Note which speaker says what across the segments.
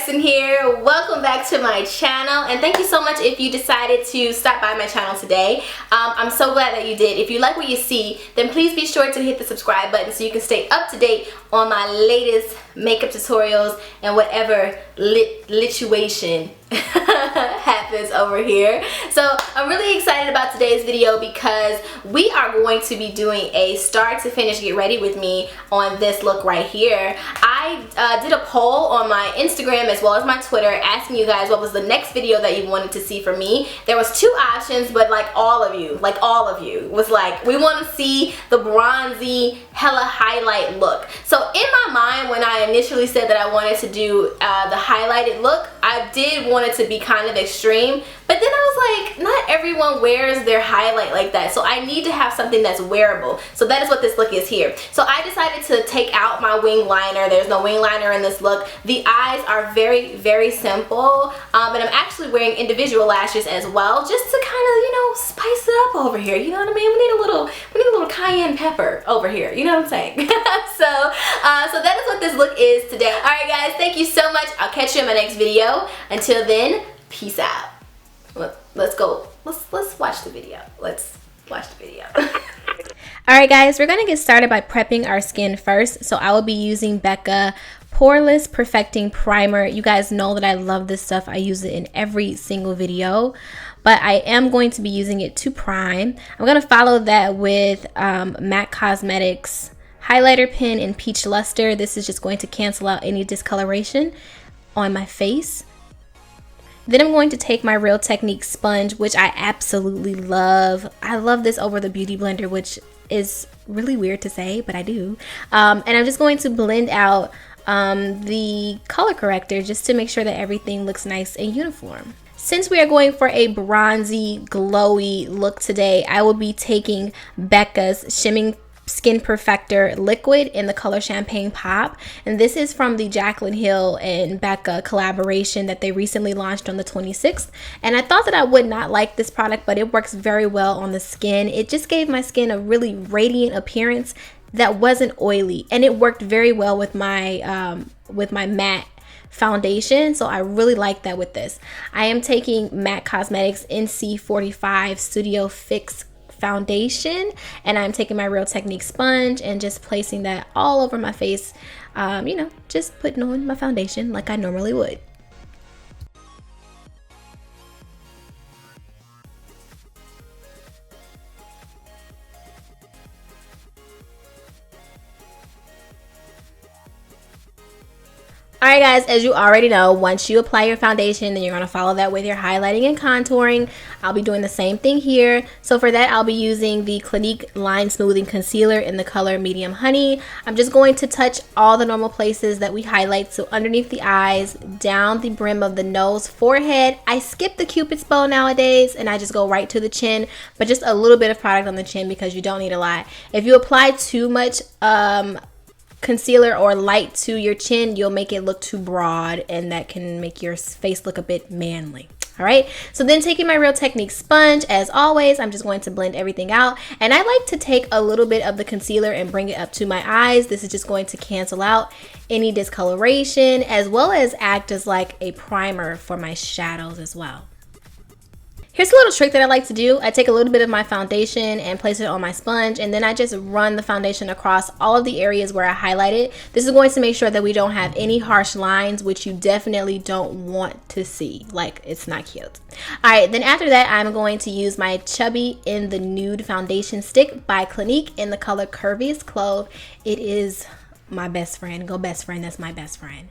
Speaker 1: Jackson here. Welcome back to my channel, and thank you so much if you decided to stop by my channel today. I'm so glad that you did. If you like what you see, then please be sure to hit the subscribe button so you can stay up to date on my latest makeup tutorials and whatever lituation happens over here. So I'm really excited about today's video because we are going to be doing a start to finish get ready with me on this look right here. I did a poll on my Instagram as well as my Twitter asking you guys what was the next video that you wanted to see from me. There was two options, but like all of you was like, we want to see the bronzy hella highlight look. So in my mind, when I initially said that I wanted to do the highlighted look, I did want it to be kind of extreme, but then I was like, not everyone wears their highlight like that, so I need to have something that's wearable. So that is what this look is here. So I decided to take out my wing liner. There's no wing liner in this look. The eyes are very, very simple, and I'm actually wearing individual lashes as well, just to kind of, you know, spice it up over here. You know what I mean? We need a little cayenne pepper over here. You know what I'm saying? So that is what this look is today. All right, guys. Thank you so much. I'll catch you in my next video. Until then, peace out. Let's go. Let's watch the video. Let's watch the video. Alright guys, we're going to get started by prepping our skin first. So I will be using Becca Poreless Perfecting Primer. You guys know that I love this stuff. I use it in every single video. But I am going to be using it to prime. I'm going to follow that with MAC Cosmetics highlighter pen in Peach Luster. This is just going to cancel out any discoloration on my face. Then I'm going to take my Real Technique sponge, which I absolutely love. I love this over the Beauty Blender, which is really weird to say, but I do. And I'm just going to blend out the color corrector just to make sure that everything looks nice and uniform. Since we are going for a bronzy, glowy look today, I will be taking Becca's Shimming Skin Perfector liquid in the color Champagne Pop, and this is from the Jaclyn Hill and Becca collaboration that they recently launched on the 26th. And I thought that I would not like this product, but it works very well on the skin. It just gave my skin a really radiant appearance that wasn't oily, and it worked very well with my matte foundation, so I really like that with this. I am taking MAC Cosmetics NC45 Studio Fix foundation, and I'm taking my Real Technique sponge and just placing that all over my face, you know, just putting on my foundation like I normally would. Alright guys, as you already know, once you apply your foundation, then you're going to follow that with your highlighting and contouring. I'll be doing the same thing here. So for that, I'll be using the Clinique Line Smoothing Concealer in the color Medium Honey. I'm just going to touch all the normal places that we highlight. So underneath the eyes, down the brim of the nose, forehead. I skip the Cupid's bow nowadays and I just go right to the chin, but just a little bit of product on the chin because you don't need a lot. If you apply too much concealer or light to your chin, you'll make it look too broad, and that can make your face look a bit manly. All right, so then taking my Real Technique sponge, as always, I'm just going to blend everything out, and I like to take a little bit of the concealer and bring it up to my eyes. This is just going to cancel out any discoloration as well as act as like a primer for my shadows as well. Here's a little trick that I like to do. I take a little bit of my foundation and place it on my sponge, and then I just run the foundation across all of the areas where I highlighted. This is going to make sure that we don't have any harsh lines, which you definitely don't want to see. Like, it's not cute. Alright, then after that, I'm going to use my Chubby in the Nude Foundation Stick by Clinique in the color Curviest Clove. It is my best friend. Go best friend. That's my best friend.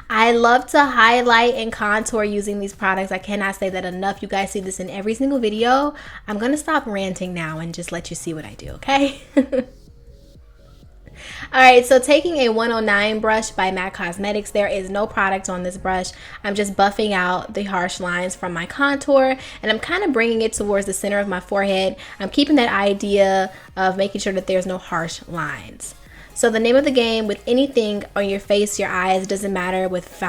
Speaker 1: I love to highlight and contour using these products. I cannot say that enough. You guys see this in every single video. I'm gonna stop ranting now and just let you see what I do, okay? Alright, so taking a 109 brush by MAC Cosmetics, there is no product on this brush. I'm just buffing out the harsh lines from my contour, and I'm kind of bringing it towards the center of my forehead. I'm keeping that idea of making sure that there's no harsh lines. So the name of the game with anything on your face, your eyes, doesn't matter. With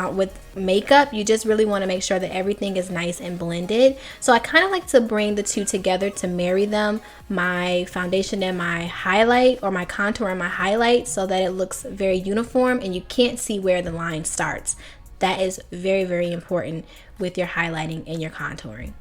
Speaker 1: makeup, you just really want to make sure that everything is nice and blended. So I kind of like to bring the two together to marry them, my foundation and my highlight, or my contour and my highlight, so that it looks very uniform and you can't see where the line starts. That is very, very important with your highlighting and your contouring.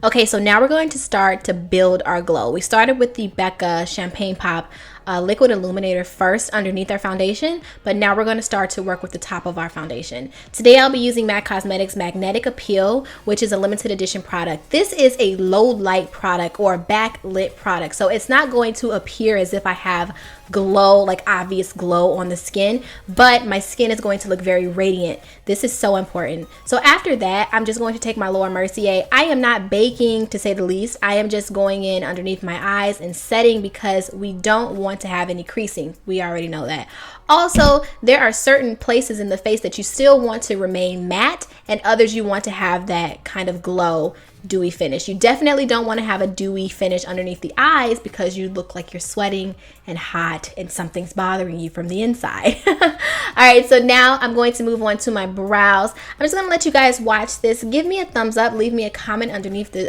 Speaker 1: Okay, so now we're going to start to build our glow. We started with the Becca Champagne Pop liquid illuminator first underneath our foundation, but now we're going to start to work with the top of our foundation. Today I'll be using MAC Cosmetics Magnetic Appeal, which is a limited edition product. This is a low light product or backlit product, so it's not going to appear as if I have glow, like obvious glow on the skin, but my skin is going to look very radiant. This is so important. So after that, I'm just going to take my Lower Mercier. I am not baking, to say the least. I am just going in underneath my eyes and setting because we don't want to have any creasing. We already know that. Also, there are certain places in the face that you still want to remain matte and others you want to have that kind of glow, dewy finish. You definitely don't want to have a dewy finish underneath the eyes because you look like you're sweating and hot and something's bothering you from the inside. All right, so now I'm going to move on to my brows. I'm just going to let you guys watch this. Give me a thumbs up. Leave me a comment underneath the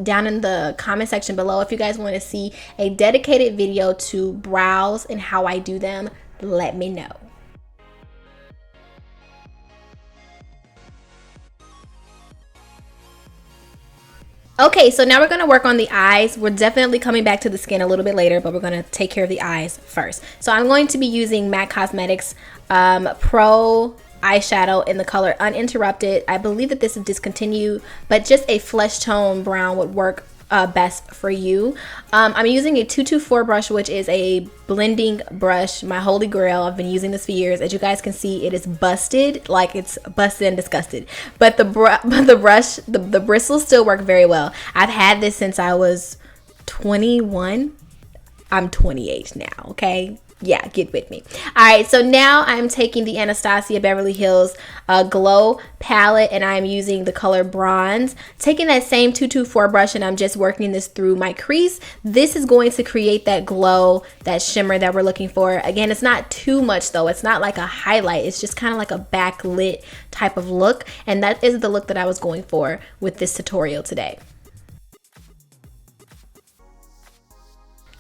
Speaker 1: down in the comment section below if you guys want to see a dedicated video to brows and how I do them. Let me know. Okay, so now we're going to work on the eyes. We're definitely coming back to the skin a little bit later, but we're going to take care of the eyes first. So I'm going to be using MAC Cosmetics Pro eyeshadow in the color Uninterrupted. I believe that this is discontinued, but just a flesh tone brown would work best for you. I'm using a 224 brush, which is a blending brush, my holy grail. I've been using this for years. As you guys can see, it is busted, like it's busted and disgusted, but the bristles still work very well. I've had this since I was 21. I'm 28 now, okay? Yeah, get with me. All right, so now I'm taking the Anastasia Beverly Hills Glow palette and I'm using the color Bronze. Taking that same 224 brush and I'm just working this through my crease. This is going to create that glow, that shimmer that we're looking for. Again, it's not too much though. It's not like a highlight. It's just kind of like a backlit type of look. And that is the look that I was going for with this tutorial today.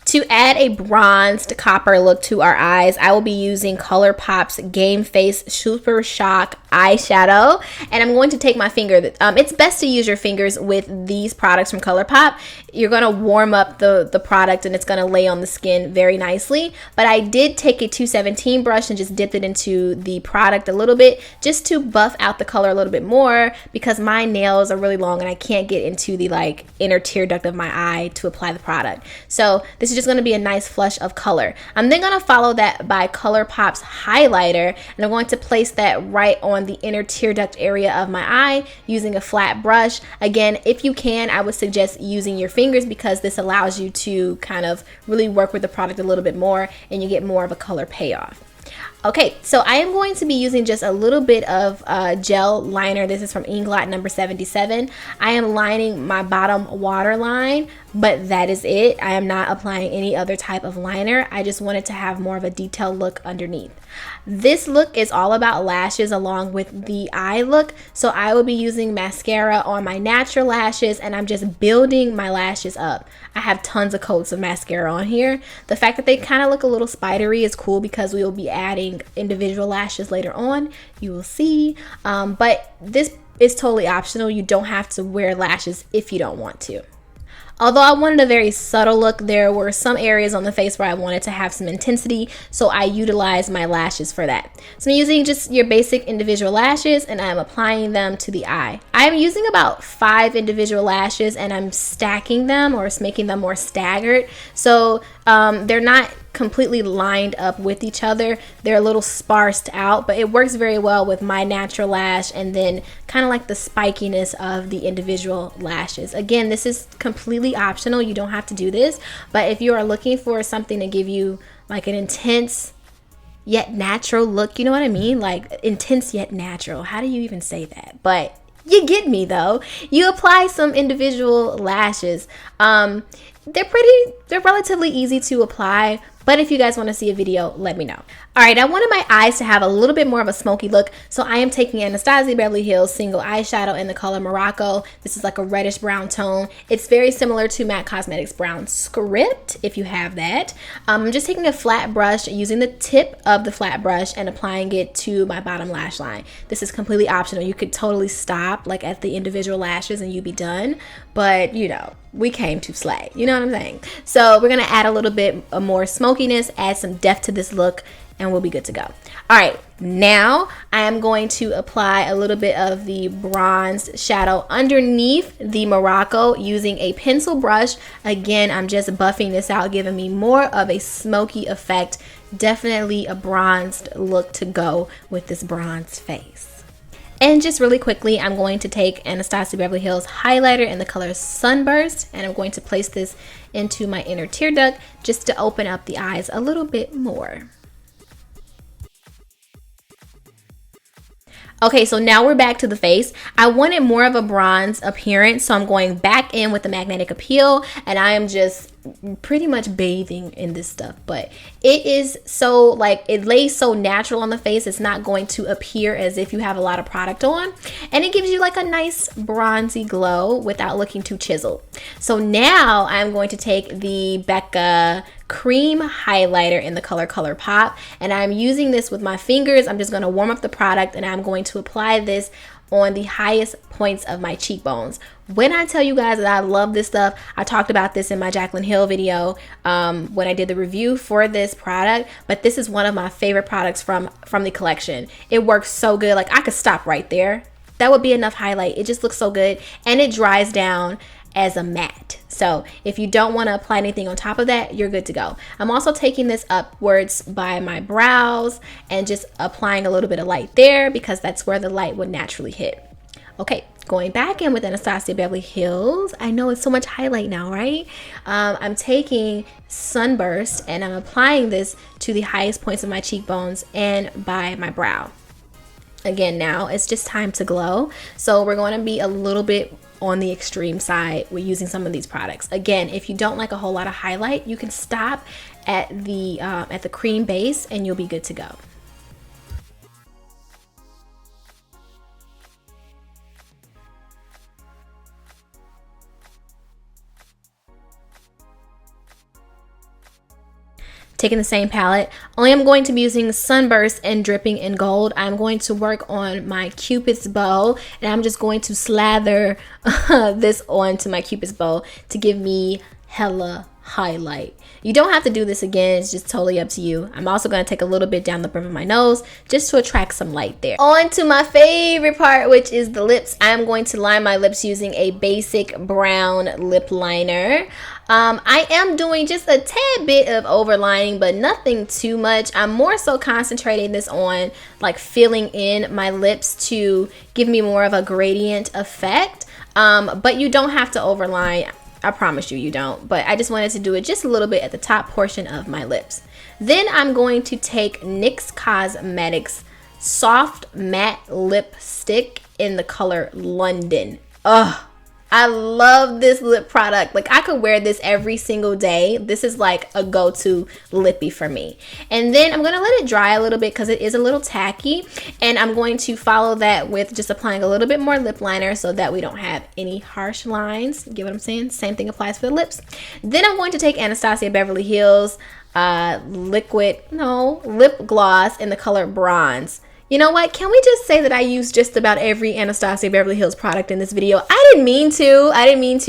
Speaker 1: To add a bronzed copper look to our eyes, I will be using ColourPop's Game Face Super Shock eyeshadow, and I'm going to take my finger. It's best to use your fingers with these products from ColourPop. You're going to warm up the product and it's going to lay on the skin very nicely, but I did take a 217 brush and just dipped it into the product a little bit just to buff out the color a little bit more because my nails are really long and I can't get into the like inner tear duct of my eye to apply the product. So this is just going to be a nice flush of color. I'm then going to follow that by ColourPop's highlighter, and I'm going to place that right on the inner tear duct area of my eye using a flat brush. Again, if you can, I would suggest using your fingers because this allows you to kind of really work with the product a little bit more and you get more of a color payoff. Okay, so I am going to be using just a little bit of gel liner. This is from Inglot number 77. I am lining my bottom waterline, but that is it. I am not applying any other type of liner. I just wanted to have more of a detailed look underneath. This look is all about lashes along with the eye look. So I will be using mascara on my natural lashes and I'm just building my lashes up. I have tons of coats of mascara on here. The fact that they kind of look a little spidery is cool because we will be adding individual lashes later on. You will see. But this is totally optional. You don't have to wear lashes if you don't want to. Although I wanted a very subtle look, there were some areas on the face where I wanted to have some intensity, so I utilized my lashes for that. So I'm using just your basic individual lashes and I'm applying them to the eye. I'm using about 5 individual lashes and I'm stacking them or making them more staggered. So they're not completely lined up with each other. They're a little sparsed out, but it works very well with my natural lash and then kind of like the spikiness of the individual lashes. Again, this is completely optional. You don't have to do this, but if you are looking for something to give you like an intense yet natural look, you know what I mean? Like intense yet natural. How do you even say that? But you get me though. You apply some individual lashes. they're relatively easy to apply. But if you guys want to see a video, let me know. All right, I wanted my eyes to have a little bit more of a smoky look. So I am taking Anastasia Beverly Hills Single Eyeshadow in the color Morocco. This is like a reddish brown tone. It's very similar to MAC Cosmetics Brown Script, if you have that. I'm just taking a flat brush, using the tip of the flat brush and applying it to my bottom lash line. This is completely optional. You could totally stop like at the individual lashes and you'd be done. But you know, we came to slay. You know what I'm saying? So we're going to add a little bit more smokiness, add some depth to this look, and we'll be good to go. All right, now I am going to apply a little bit of the bronzed shadow underneath the Morocco using a pencil brush. Again, I'm just buffing this out, giving me more of a smoky effect. Definitely a bronzed look to go with this bronzed face. And just really quickly, I'm going to take Anastasia Beverly Hills highlighter in the color Sunburst, and I'm going to place this into my inner tear duct just to open up the eyes a little bit more. Okay, so now we're back to the face. I wanted more of a bronze appearance, so I'm going back in with the magnetic appeal, and I am just pretty much bathing in this stuff. But it is so, like, it lays so natural on the face. It's not going to appear as if you have a lot of product on, and it gives you like a nice bronzy glow without looking too chiseled. So now I'm going to take the Becca cream highlighter in the color ColourPop, and I'm using this with my fingers. I'm just going to warm up the product, and I'm going to apply this on the highest points of my cheekbones. When I tell you guys that I love this stuff, I talked about this in my Jaclyn Hill video when I did the review for this product, but this is one of my favorite products from the collection. It works so good. Like, I could stop right there. That would be enough highlight. It just looks so good, and it dries down as a matte. So if you don't want to apply anything on top of that, you're good to go. I'm also taking this upwards by my brows and just applying a little bit of light there because that's where the light would naturally hit. Okay, going back in with Anastasia Beverly Hills. I know it's so much highlight now, right? I'm taking Sunburst and I'm applying this to the highest points of my cheekbones and by my brow. Again, now it's just time to glow. So we're going to be a little bit on the extreme side with using some of these products. Again, if you don't like a whole lot of highlight, you can stop at the cream base and you'll be good to go. Taking the same palette, only I'm going to be using Sunburst and Dripping in Gold. I'm going to work on my Cupid's bow, and I'm just going to slather this onto my Cupid's bow to give me hella highlight. You don't have to do this again, it's just totally up to you. I'm also going to take a little bit down the brim of my nose just to attract some light there. On to my favorite part, which is the lips. I'm going to line my lips using a basic brown lip liner. I am doing just a tad bit of overlining, but nothing too much. I'm more so concentrating this on like filling in my lips to give me more of a gradient effect. But you don't have to overline. I promise you, you don't. But I just wanted to do it just a little bit at the top portion of my lips. Then I'm going to take NYX Cosmetics Soft Matte Lipstick in the color London. Ugh. I love this lip product. Like, I could wear this every single day. This is like a go-to lippy for me. And then I'm going to let it dry a little bit because it is a little tacky. And I'm going to follow that with just applying a little bit more lip liner so that we don't have any harsh lines. Get what I'm saying? Same thing applies for the lips. Then I'm going to take Anastasia Beverly Hills lip gloss in the color Bronze. You know what? Can we just say that I used just about every Anastasia Beverly Hills product in this video? I didn't mean to.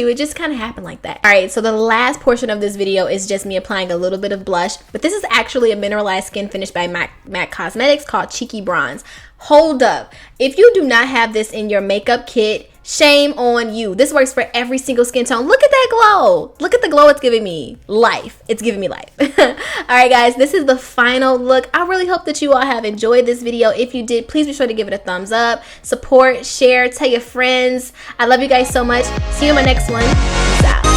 Speaker 1: It just kind of happened like that. All right, so the last portion of this video is just me applying a little bit of blush, but this is actually a mineralized skin finish by MAC Cosmetics called Cheeky Bronze. Hold up. If you do not have this in your makeup kit, shame on you. This works for every single skin tone. Look at that glow. Look at the glow it's giving me. Life. It's giving me life. All right, guys, this is the final look. I really hope that you all have enjoyed this video. If you did, please be sure to give it a thumbs up, support, share, tell your friends. I love you guys so much. See you in my next one. Peace out.